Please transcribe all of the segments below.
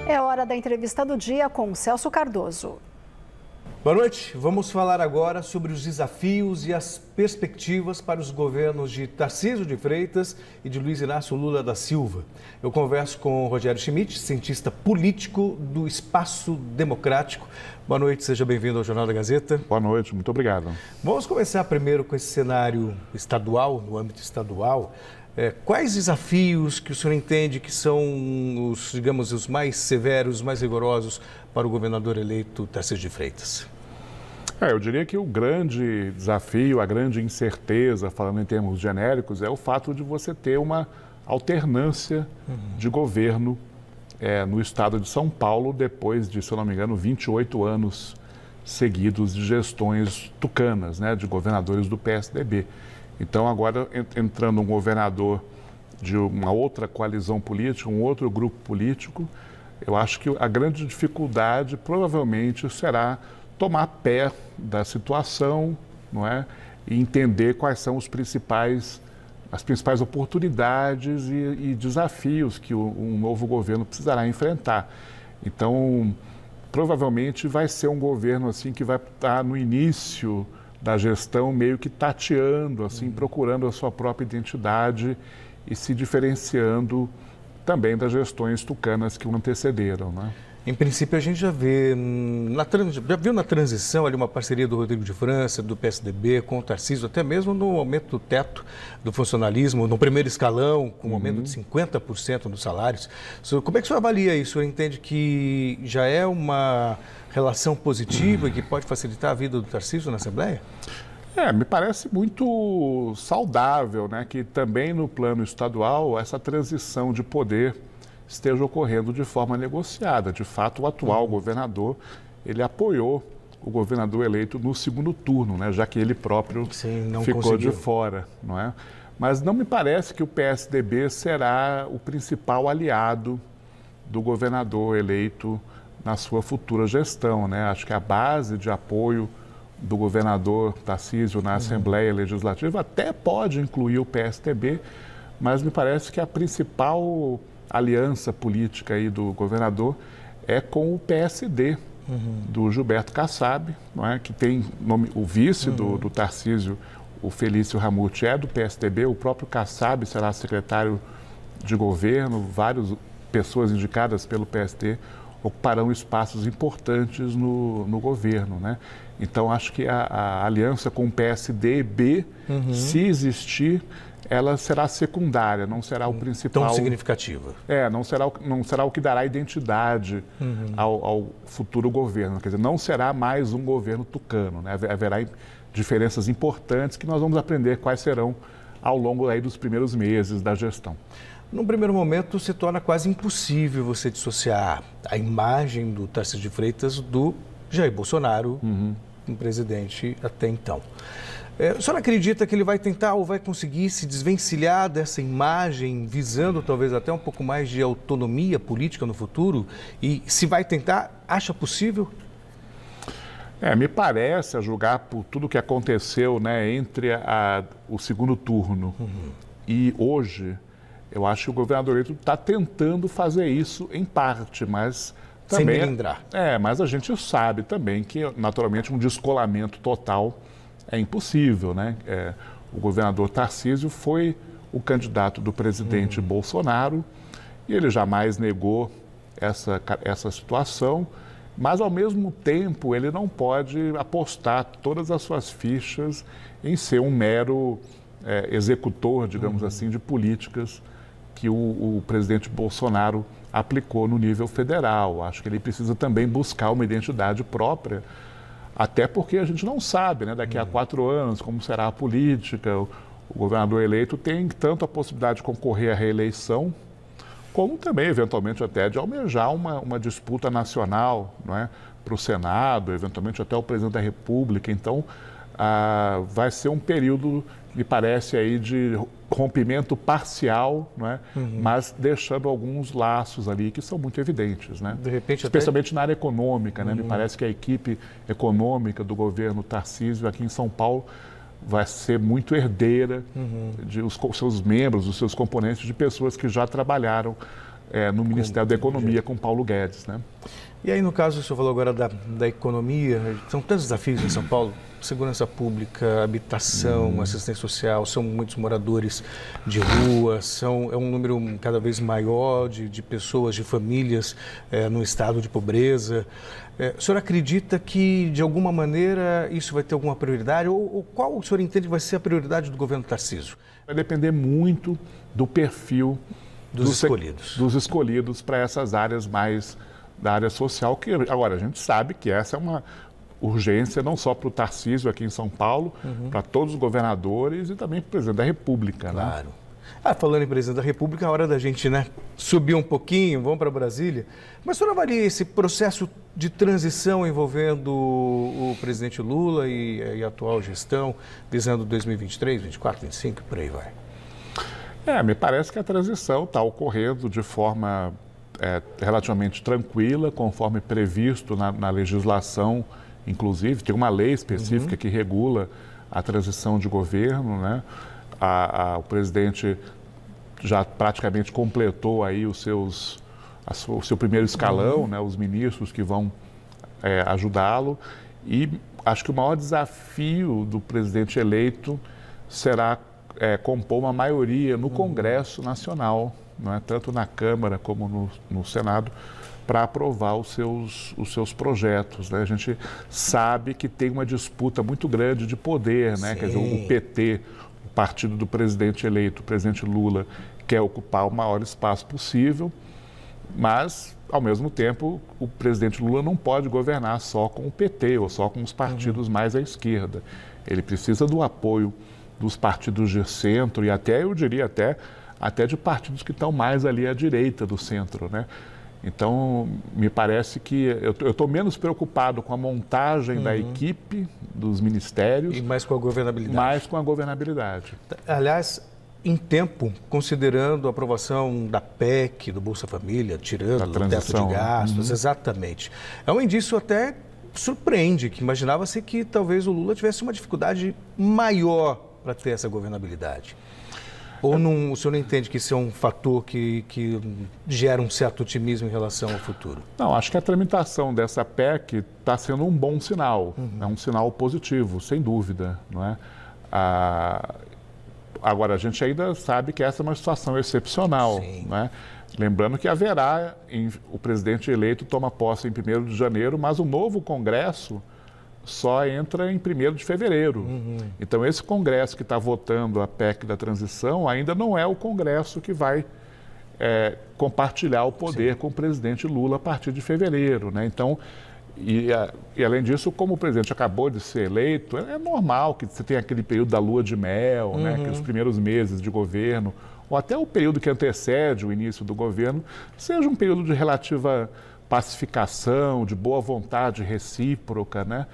É hora da entrevista do dia com Celso Cardoso. Boa noite. Vamos falar agora sobre os desafios e as perspectivas para os governos de Tarcísio de Freitas e de Luiz Inácio Lula da Silva. Eu converso com Rogério Schmidt, cientista político do Espaço Democrático. Boa noite, seja bem-vindo ao Jornal da Gazeta. Boa noite, muito obrigado. Vamos começar primeiro com esse cenário estadual, no âmbito estadual. Quais desafios que o senhor entende que são os, digamos, os mais severos, os mais rigorosos para o governador eleito Tarcísio de Freitas? Eu diria que o grande desafio, a grande incerteza, falando em termos genéricos, é o fato de você ter uma alternância de governo no estado de São Paulo, depois de, se eu não me engano, 28 anos seguidos de gestões tucanas, né, de governadores do PSDB. Então, agora, entrando um governador de uma outra coalizão política, um outro grupo político, eu acho que a grande dificuldade provavelmente será tomar pé da situação, não é? E entender quais são as principais oportunidades e desafios que um novo governo precisará enfrentar. Então, provavelmente vai ser um governo assim que vai estar no início da gestão, meio que tateando, assim, procurando a sua própria identidade e se diferenciando também das gestões tucanas que o antecederam, né? Em princípio, a gente já viu na transição ali uma parceria do Rodrigo de França, do PSDB, com o Tarcísio, até mesmo no aumento do teto do funcionalismo, no primeiro escalão, com um aumento de 50% dos salários. Como é que o senhor avalia isso? O senhor entende que já é uma relação positiva e que pode facilitar a vida do Tarcísio na Assembleia? Me parece muito saudável, né, que também no plano estadual essa transição de poder esteja ocorrendo de forma negociada. De fato, o atual governador, ele apoiou o governador eleito no segundo turno, né, já que ele próprio ficou de fora, não é? Mas não me parece que o PSDB será o principal aliado do governador eleito na sua futura gestão, né? Acho que a base de apoio do governador Tarcísio na Assembleia Legislativa até pode incluir o PSDB, mas me parece que a principal aliança política aí do governador é com o PSD, do Gilberto Kassab, não é? Que tem o vice do Tarcísio, o Felício Ramute, é do PSDB, o próprio Kassab será secretário de governo, várias pessoas indicadas pelo PSD ocuparão espaços importantes no governo, né? Então, acho que a aliança com o PSDB, se existir, ela será secundária, não será o principal. Tão significativa. Não será o que dará identidade ao futuro governo. Quer dizer, não será mais um governo tucano, né? Haverá diferenças importantes que nós vamos aprender quais serão ao longo aí dos primeiros meses da gestão. Num primeiro momento, se torna quase impossível você dissociar a imagem do Tarcísio de Freitas do Jair Bolsonaro, um presidente até então. O senhor acredita que ele vai tentar ou vai conseguir se desvencilhar dessa imagem, visando talvez até um pouco mais de autonomia política no futuro? E se vai tentar, acha possível? Me parece, a julgar por tudo que aconteceu, né, entre o segundo turno e hoje, eu acho que o governador eleito está tentando fazer isso em parte, mas também... Sem melindrar. Mas a gente sabe também que, naturalmente, um descolamento total é impossível, né? O governador Tarcísio foi o candidato do presidente Bolsonaro e ele jamais negou essa situação, mas, ao mesmo tempo, ele não pode apostar todas as suas fichas em ser um mero executor, digamos assim, de políticas que o presidente Bolsonaro aplicou no nível federal. Acho que ele precisa também buscar uma identidade própria, até porque a gente não sabe, né, daqui a 4 anos, como será a política. O governador eleito tem tanto a possibilidade de concorrer à reeleição, como também, eventualmente, até de almejar uma disputa nacional, não é, para o Senado, eventualmente até o presidente da República. Então, vai ser um período, me parece, aí de rompimento parcial, não é? Mas deixando alguns laços ali que são muito evidentes, né? De repente, especialmente na área econômica, né? Me parece que a equipe econômica do governo Tarcísio aqui em São Paulo vai ser muito herdeira de os seus membros, os seus componentes, de pessoas que já trabalharam no Ministério da Economia com Paulo Guedes, né? E aí, no caso, o senhor falou agora da economia, são tantos desafios em São Paulo, segurança pública, habitação, assistência social, são muitos moradores de rua, é um número cada vez maior de pessoas, de famílias no estado de pobreza. O senhor acredita que, de alguma maneira, isso vai ter alguma prioridade? Ou qual o senhor entende que vai ser a prioridade do governo Tarcísio? Vai depender muito do perfil dos escolhidos para essas áreas mais da área social, que agora a gente sabe que essa é uma urgência não só para o Tarcísio aqui em São Paulo, para todos os governadores e também para o presidente da República. Claro. Né? Falando em presidente da República, é hora da gente subir um pouquinho, vamos para Brasília. Mas o senhor avalia esse processo de transição envolvendo o presidente Lula e a atual gestão, visando 2023, 2024, 2025, por aí vai? Me parece que a transição está ocorrendo de forma relativamente tranquila, conforme previsto na legislação, inclusive. Tem uma lei específica que regula a transição de governo, né? O presidente já praticamente completou aí o seu primeiro escalão, né? Os ministros que vão ajudá-lo. E acho que o maior desafio do presidente eleito será compor uma maioria no Congresso Nacional, não é? Tanto na Câmara como no Senado, para aprovar os seus projetos. Né? A gente sabe que tem uma disputa muito grande de poder, né? Quer dizer, o PT, o partido do presidente eleito, o presidente Lula, quer ocupar o maior espaço possível, mas, ao mesmo tempo, o presidente Lula não pode governar só com o PT ou só com os partidos mais à esquerda. Ele precisa do apoio dos partidos de centro e até, eu diria, até de partidos que estão mais ali à direita do centro, né? Então, me parece que eu estou menos preocupado com a montagem da equipe dos ministérios. E mais com a governabilidade. Mais com a governabilidade. Aliás, em tempo, considerando a aprovação da PEC, do Bolsa Família, tirando o teto de gastos, exatamente. É um indício até surpreende, que imaginava-se que talvez o Lula tivesse uma dificuldade maior para ter essa governabilidade. Ou o senhor não entende que isso é um fator que gera um certo otimismo em relação ao futuro? Não, acho que a tramitação dessa PEC está sendo um bom sinal, é um sinal positivo, sem dúvida, não é? Agora, a gente ainda sabe que essa é uma situação excepcional, não é? Lembrando que o presidente eleito toma posse em 1º de janeiro, mas o novo Congresso só entra em 1º de fevereiro. Então, esse Congresso que está votando a PEC da transição ainda não é o Congresso que vai compartilhar o poder com o presidente Lula a partir de fevereiro, né? Então, e além disso, como o presidente acabou de ser eleito, é normal que você tenha aquele período da lua de mel, né? Aqueles primeiros meses de governo, ou até o período que antecede o início do governo, seja um período de relativa pacificação, de boa vontade recíproca, né?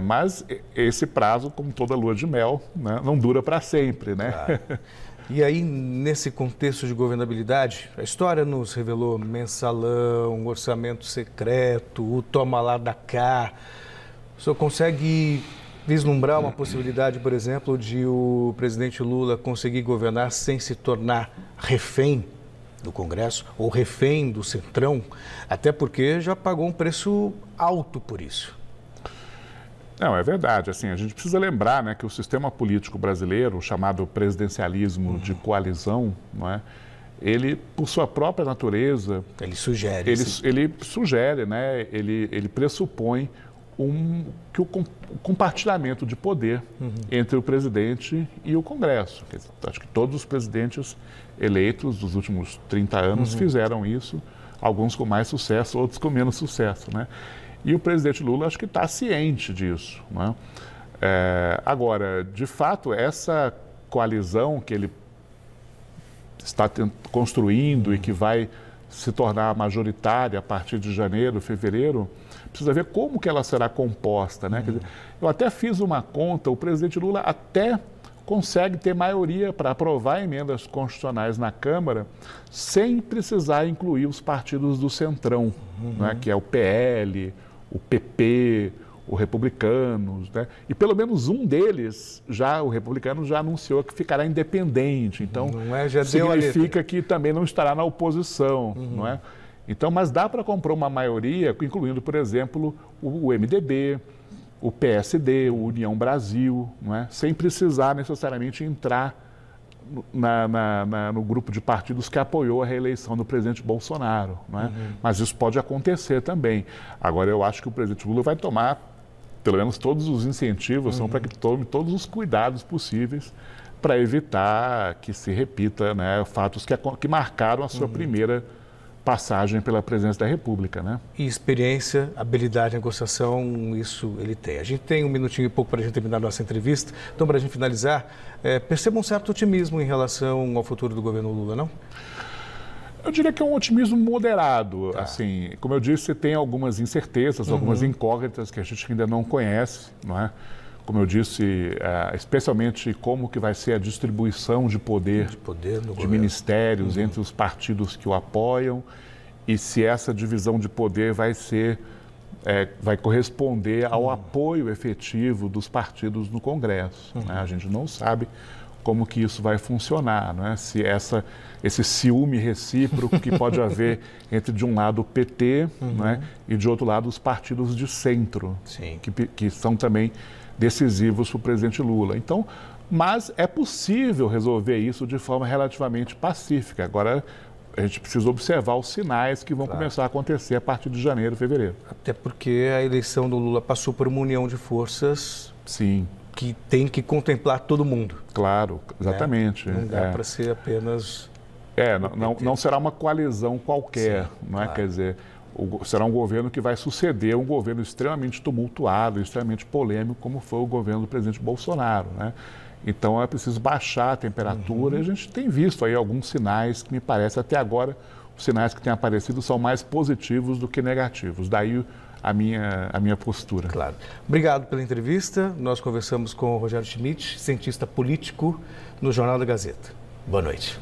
Mas esse prazo, como toda lua de mel, né, não dura para sempre, né? Claro. E aí, nesse contexto de governabilidade, a história nos revelou mensalão, orçamento secreto, o toma lá da cá. O senhor consegue vislumbrar uma possibilidade, por exemplo, de o presidente Lula conseguir governar sem se tornar refém do Congresso ou refém do Centrão, até porque já pagou um preço alto por isso? Não, é verdade. Assim, a gente precisa lembrar, né, que o sistema político brasileiro, chamado presidencialismo de coalizão, não é? Ele, por sua própria natureza... Ele sugere. Ele sugere, né? Ele pressupõe que o compartilhamento de poder entre o presidente e o Congresso. Acho que todos os presidentes eleitos dos últimos 30 anos fizeram isso, alguns com mais sucesso, outros com menos sucesso, né? E o presidente Lula acho que está ciente disso, né? Agora, de fato, essa coalizão que ele está construindo e que vai se tornar majoritária a partir de janeiro, fevereiro, precisa ver como que ela será composta, né? Quer dizer, eu até fiz uma conta, o presidente Lula até consegue ter maioria para aprovar emendas constitucionais na Câmara sem precisar incluir os partidos do Centrão, né? Que é o PL, o PP, o Republicanos, né? E pelo menos um deles, o Republicano, já anunciou que ficará independente. Então, já significa que também não estará na oposição, não é? Então, mas dá para comprar uma maioria, incluindo, por exemplo, o MDB, o PSD, o União Brasil, não é? Sem precisar necessariamente entrar no grupo de partidos que apoiou a reeleição do presidente Bolsonaro, não é? Mas isso pode acontecer também. Agora, eu acho que o presidente Lula vai tomar, pelo menos todos os incentivos, são para que tome todos os cuidados possíveis para evitar que se repita, né, fatos que marcaram a sua primeira passagem pela presidência da República, né? E experiência, habilidade de negociação, isso ele tem. A gente tem um minutinho e pouco para a gente terminar a nossa entrevista. Então, para a gente finalizar, perceba um certo otimismo em relação ao futuro do governo Lula, não? Eu diria que é um otimismo moderado. Assim, como eu disse, tem algumas incertezas, algumas incógnitas que a gente ainda não conhece, não é? Como eu disse, especialmente como que vai ser a distribuição de poder de ministérios entre os partidos que o apoiam e se essa divisão de poder vai corresponder ao apoio efetivo dos partidos no Congresso, né? A gente não sabe como que isso vai funcionar, não é? Se esse ciúme recíproco que pode haver entre, de um lado, o PT, não é? E, de outro lado, os partidos de centro, que são também decisivos para o presidente Lula. Então, mas é possível resolver isso de forma relativamente pacífica. Agora, a gente precisa observar os sinais que vão começar a acontecer a partir de janeiro, fevereiro. Até porque a eleição do Lula passou por uma união de forças que tem que contemplar todo mundo. Claro, exatamente. Não dá para ser apenas... Não será uma coalizão qualquer, não é? Quer dizer, será um governo que vai suceder um governo extremamente tumultuado, extremamente polêmico, como foi o governo do presidente Bolsonaro, né? Então é preciso baixar a temperatura. A gente tem visto aí alguns sinais que me parece, até agora, os sinais que têm aparecido são mais positivos do que negativos. Daí a minha postura. Claro. Obrigado pela entrevista. Nós conversamos com o Rogério Schmitt, cientista político, no Jornal da Gazeta. Boa noite.